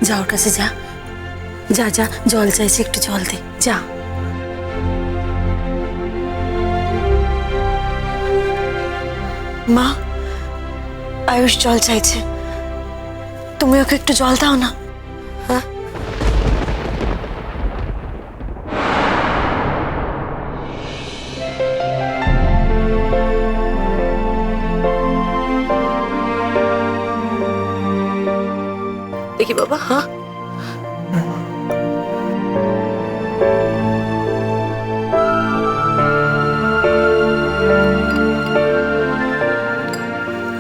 যা ওর কাছে যা, যা যা, জল চাইছে, একটু জল দে, যা। মা, আয়ুষ জল চাইছে, তুমি ওকে একটু জল দাও না। হ্যাঁ, দেখি বাবা। হ্যাঁ,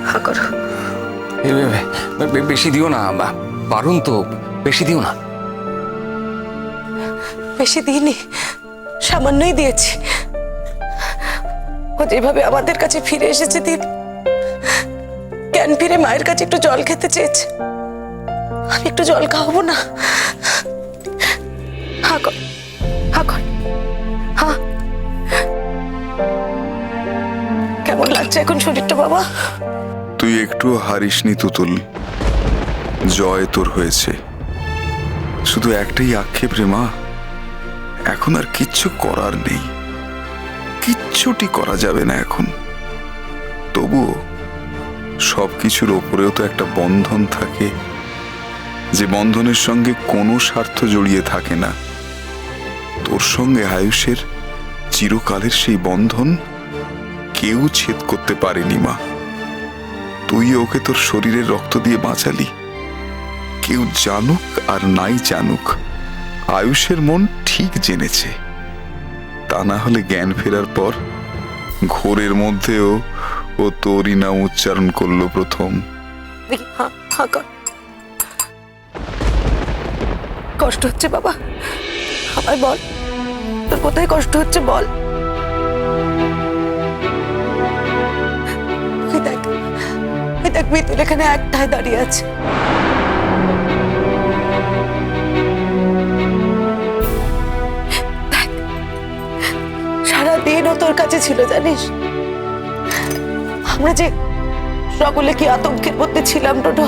হ্যাঁ করো। বেশি দিও না, বারণ তো, বেশি দিও না। বেশি দিইনি, সামান্যই দিয়েছি। ও যেভাবে আমাদের কাছে ফিরে এসেছে দিন, জ্ঞান ফিরে মায়ের কাছে একটু জল খেতে চেয়েছে, আমি একটু জল খাওয়াবো না? হা কর, হা কর, হা। কেমন লাগছে এখন শরীরটা বাবা? তুই একটু হারিসনি তুতুল, জয় তোর হয়েছে। শুধু একটাই আক্ষেপ রে মা, এখন আর কিচ্ছু করার নেই, কিচ্ছুটি করা যাবে না এখন। তবুও সবকিছুর ওপরেও তো একটা বন্ধন থাকে, যে বন্ধনের সঙ্গে কোনো স্বার্থ জড়িয়ে থাকে না। তোর সঙ্গে আয়ুষের চিরকালের সেই বন্ধন কেউ ছেদ করতে পারেনি মা। তুই ওকে তোর শরীরের রক্ত দিয়ে বাঁচালি। কেউ জানুক আর নাই জানুক, আয়ুষের মন ঠিক জেনেছে। তা না হলে জ্ঞান ফেরার পর ঘোরের মধ্যেও ও তোরই নাম উচ্চারণ করলো প্রথম। দেখি, হা হা কর। কষ্ট হচ্ছে বাবা? আমায় বল, তোর কোথায় কষ্ট হচ্ছে বল। দেখ, দেখ মিতুল এখানে একটাই দাঁড়িয়ে আছে। সারাদিন ও তোর কাছে ছিল জানিস। আমরা যে সকলে কি আতঙ্কের মধ্যে ছিলাম ডোডো,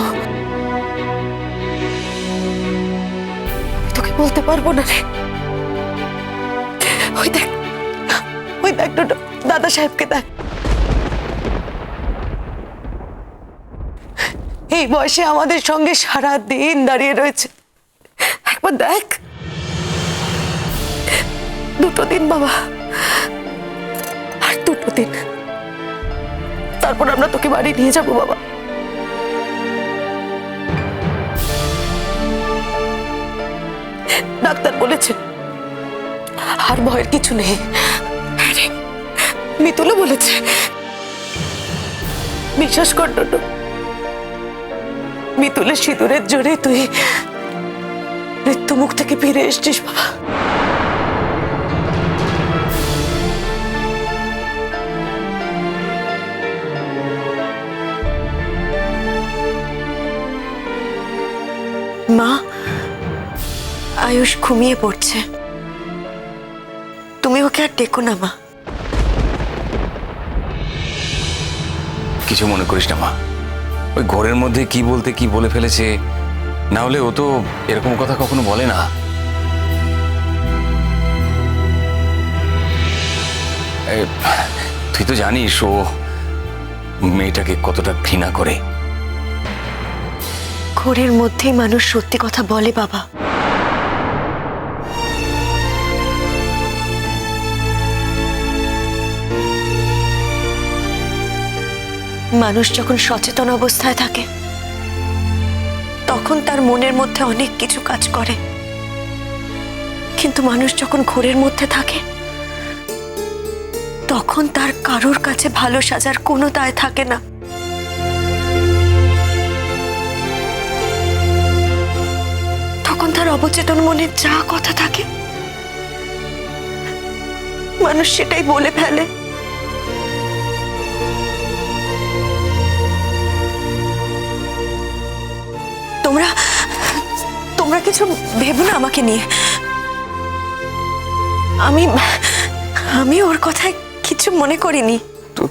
তোকে বলতে পারবো না রে। ওই দেখ, ওই দেখ ডোডো, দাদা সাহেবকে দেখ। এই বয়সে আমাদের সঙ্গে সারা দিন দাঁড়িয়ে রয়েছে, একবার দেখ। 2 দিন বাবা, আর 2 দিন, তারপর আমরা তোকে বাড়ি নিয়ে যাবো বাবা। ডাক্তার বলেছেন আর ভয়ের কিছু নেই। মিতুলও বলেছে, বিশ্বাস কর ডোডো, মিতুলের সিঁদুরের জোরে তুই মৃত্যু মুখ থেকে ফিরে এসছিস বাবা। মা, আয়ুষ ঘুমিয়ে পড়ছে, তুমি ওকে আর ডেকো না মা। কিছু মনে করিস না মা, ওই ঘরের মধ্যে কি বলতে কি বলে ফেলেছে, না হলে ও তো এরকম কথা কখনো বলে না। তুই তো জানিস ও মেয়েটাকে কতটা ঘৃণা করে। ঘোরের মধ্যেই মানুষ সত্যি কথা বলে বাবা। মানুষ যখন সচেতন অবস্থায় থাকে তখন তার মনের মধ্যে অনেক কিছু কাজ করে, কিন্তু মানুষ যখন ঘোরের মধ্যে থাকে তখন তার কারোর কাছে ভালো সাজার কোনো দায় থাকে না। তখন তার অবচেতন মনে যা কথা থাকে মানুষ সেটাই বলে ফেলে। তোমরা তোমরা কিছু ভেবো না আমাকে নিয়ে। আমি ওর কথায় কিছু মনে করিনি। তো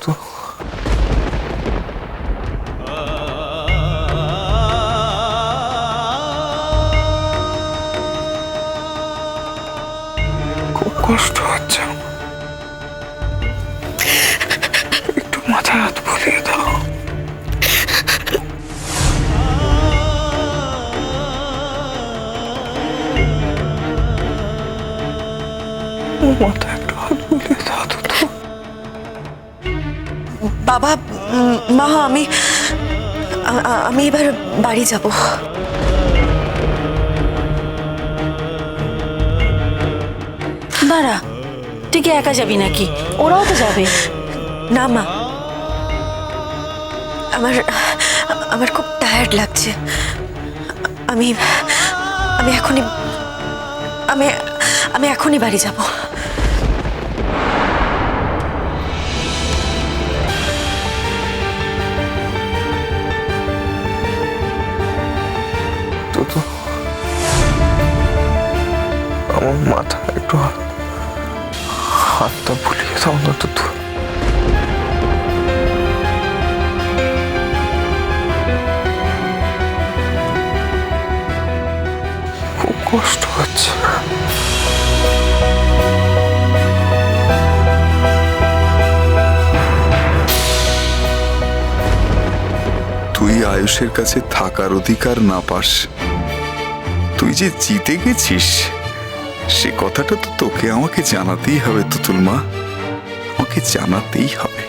কষ্ট হচ্ছে আমার। একটু মাথা হাত বুলিয়ে দাও। মাথা একটু হাত বুলিয়ে দাও তো। বাবা, মা, আমি এবার বাড়ি যাব। দাঁড়া, তুই কি একা যাবি নাকি? ওরাও তো যাবে। না মা, আমার আমার খুব টায়ার্ড লাগছে। আমি আমি এখনই আমি আমি এখনই বাড়ি যাব। তো আমার মাথা একটু হাতটা বুলিয়ে দাও না তো। খুব কষ্ট হচ্ছে। তুই আয়ুষের কাছে থাকার অধিকার না পাস, তুই যে জিতে গেছিস সে কথাটা তো তোকে আমাকে জানাতেই হবে তুতুল মা, আমাকে জানাতেই হবে।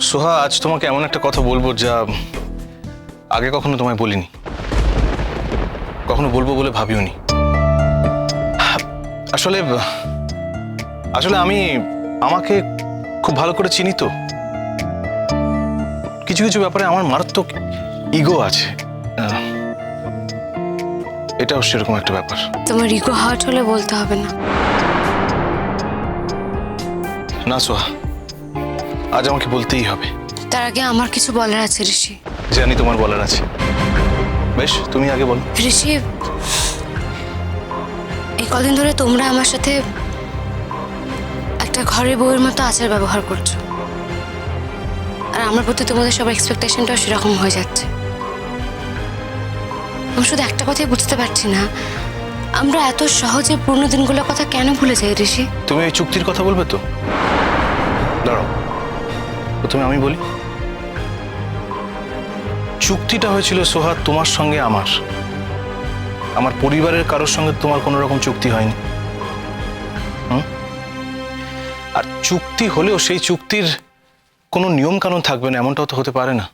সোহা, আজ তোমাকে এমন একটা কথা বলবো যা আগে কখনো তোমায় বলিনি, কখনো বলবো বলে ভাবিওনি। আসলে আসলে আমি আমাকে খুব ভালো করে চিনি তো। কিছু কিছু ব্যাপারে আমার মারাত্মক ইগো আছে, এটাও সেরকম একটা ব্যাপার। তোমার ইগো হার্ট হলে বলতে হবে না। না সোহা, আজ আমাকে বলতেই হবে। তার আগে আমার কিছু বলার আছে ঋষি। জানি তোমার বলার আছে, বেশ তুমি আগে বলো। ঋষি, এই কদিন ধরে তোমরা আমার সাথে একটা ঘরের বউয়ের মতো আচার ব্যবহার করছো, আর আমার প্রতি তোমাদের সব এক্সপেকটেশনটাও সেরকম হয়ে যাচ্ছে। আমি শুধু একটা কথাই বুঝতে পারছি না, আমরা এত সহজে পুরনো দিনগুলোর কথা কেন ভুলে যাই ঋষি? তুমি এই চুক্তির কথা বলবে তো? দাঁড়াও, প্রথমে আমি বলি। চুক্তিটা হয়েছিল সোহা তোমার সঙ্গে আমার পরিবারের কারোর সঙ্গে তোমার কোনো রকম চুক্তি হয়নি। আর চুক্তি হলেও সেই চুক্তির কোনো নিয়ম কানুন থাকবে না, এমনটাও তো হতে পারে না।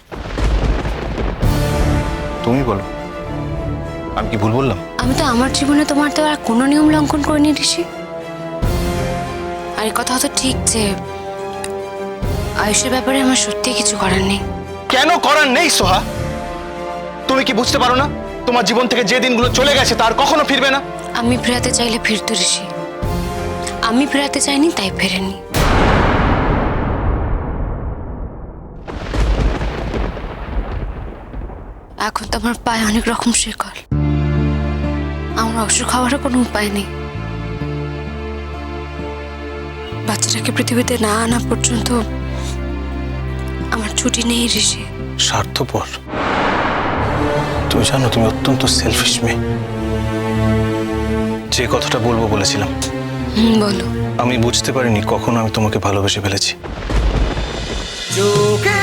তুমি বলো, আমি কি ভুল বললাম? আমি তো আমার জীবনে তোমার দেওয়া কোনো নিয়ম লঙ্ঘন করিনি ঋষি। আর এই কথা তো ঠিক যে আয়ুষের ব্যাপারে আমার সত্যি কিছু করার নেই। কেন করার নেই সোহা? তুমি কি বুঝতে পারো না তোমার জীবন থেকে যে দিনগুলো চলে গেছে তার কখনো ফিরবে না? আমি ফেরাতে চাইলে ফিরতো ঋষি, আমি ফেরাতে চাইনি তাই ফেরেনি। এখন তো আমার পায়ে অনেক রকম শিকল, আমার অসুখ হওয়ারও কোনো উপায় নেই। বাচ্চাটাকে পৃথিবীতে না আনা পর্যন্ত আমার ছুটি নেই ঋষি। স্বার্থপর, তুমি জানো তুমি অত্যন্ত সেলফিশ মেয়ে। যে কথাটা বলবো বলেছিলাম, বলো। আমি বুঝতে পারিনি কখনো আমি তোমাকে ভালোবেসে ফেলেছি। চোখে